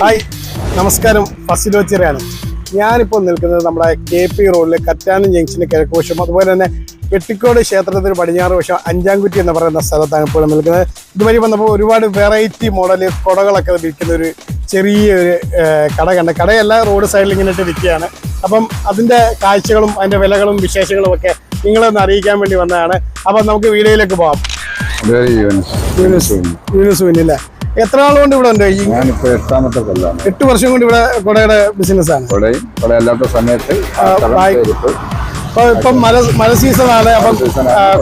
Hi, നമസ്കാരം. ഫസിലോ ചിറയാണ്. ഞാനിപ്പോൾ നിൽക്കുന്നത് നമ്മുടെ KP റോഡിൽ കറ്റാനം ജംഗ്ഷന് കിഴക്കുവശം, അതുപോലെ തന്നെ വെട്ടിക്കോട് ക്ഷേത്രത്തിന് പടിഞ്ഞാറ് വശം അഞ്ചാംകുറ്റി എന്ന് പറയുന്ന സ്ഥലത്താണ് ഇപ്പോൾ നിൽക്കുന്നത്. ഇതുവഴി വന്നപ്പോൾ ഒരുപാട് വെറൈറ്റി മോഡൽ കുടകളൊക്കെ വിൽക്കുന്ന ഒരു ചെറിയൊരു കട കണ്ട കടയല്ല, റോഡ് സൈഡിൽ ഇങ്ങനെ ഇട്ട് വിൽക്കുകയാണ്. അപ്പം അതിൻ്റെ കാഴ്ചകളും അതിൻ്റെ വിലകളും വിശേഷങ്ങളും ഒക്കെ നിങ്ങളൊന്ന് അറിയിക്കാൻ വേണ്ടി വന്നതാണ്. അപ്പം നമുക്ക് വീഡിയോയിലേക്ക് പോകാം. യൂനുസുവിനില്ലേ, എത്ര നാളുകൊണ്ട് ഇവിടെ ഉണ്ട്? ഞാനിപ്പോ 8ാമത്തെ കൊല്ലമാണ്. 8 വർഷം കൊണ്ട് ഇവിടെ കുടയുടെ ബിസിനസ് ആണ്. അല്ലാത്ത സമയത്ത് ഇപ്പം മഴ സീസണാണ്. അപ്പം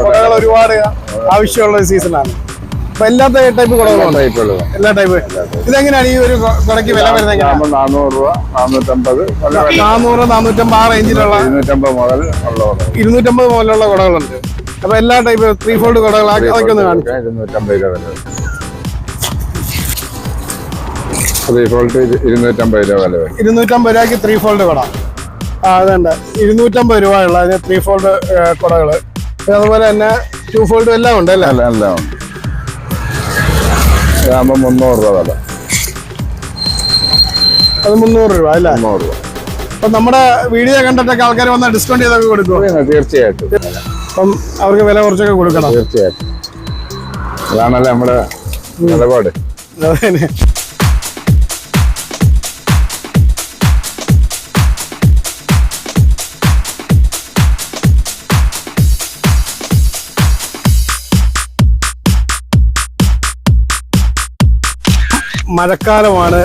കുടകൾ ഒരുപാട് ആവശ്യമുള്ള ഒരു സീസണാണ്. അപ്പൊ എല്ലാ ടൈപ്പ് കുടകളുണ്ട്, എല്ലാ ടൈപ്പ്. ഇതെങ്ങനെയാണ് ഈ ഒരു കുടയ്ക്ക് വില വരുന്നത്? 400 രൂപ, 450, 400, 450 ആ റേഞ്ചിലുള്ള 250 മുതലുള്ള കുടകളുണ്ട്. അപ്പൊ എല്ലാ ടൈപ്പ് 3 ഫോൾഡ് കുടകൾ അതൊക്കെ ഒന്ന് കാണിച്ചു. 250 രൂപ വില. 3 ഫോൾഡ് 250 രൂപ വില. 250 രൂപയ്ക്ക് 3 ഫോൾഡ് കുട. അതുണ്ട് 250 രൂപ ഉള്ള 3 ഫോൾഡ് കുടകള്. അതുപോലെ തന്നെ 2 ഫോൾഡ് എല്ലാം ഉണ്ട് അല്ലേ? എല്ലാം ഉണ്ട്. ഇതാകുമ്പോൾ 300 രൂപ വില. അത് 300 രൂപ അല്ലേ? 300 രൂപ. അപ്പൊ നമ്മുടെ വീഡിയോ കണ്ടിട്ടൊക്കെ ആൾക്കാർ വന്നാൽ ഡിസ്കൗണ്ട് ചെയ്തൊക്കെ കൊടുക്കും? തീർച്ചയായിട്ടും. അപ്പം അവർക്ക് വില കുറച്ചൊക്കെ കൊടുക്കണം. തീർച്ചയായിട്ടും, അതാണല്ലോ നമ്മുടെ നിലപാട്. അതന്നെ. മഴക്കാലമാണ്,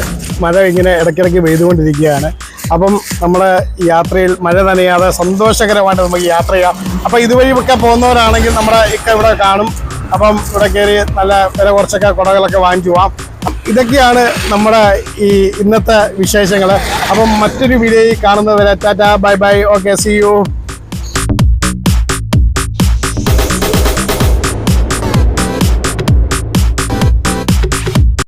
മഴ ഇങ്ങനെ ഇടയ്ക്കിടയ്ക്ക് പെയ്തുകൊണ്ടിരിക്കുകയാണ്. അപ്പം നമ്മുടെ യാത്രയിൽ മഴ നനയാതെ സന്തോഷകരമായിട്ട് നമുക്ക് യാത്ര ചെയ്യാം. അപ്പം ഇതുവഴി ഒക്കെ പോകുന്നവരാണെങ്കിൽ നമ്മുടെ ഇവിടെ കാണും. അപ്പം ഇവിടെ കയറി നല്ല വില കുറച്ചൊക്കെ കുടകളൊക്കെ വാങ്ങിച്ചു പോവാം. ഇതൊക്കെയാണ് നമ്മുടെ ഈ ഇന്നത്തെ വിശേഷങ്ങൾ. അപ്പം മറ്റൊരു വീഡിയോയിൽ കാണുന്നവരെ tata, bye bye, okay, see U.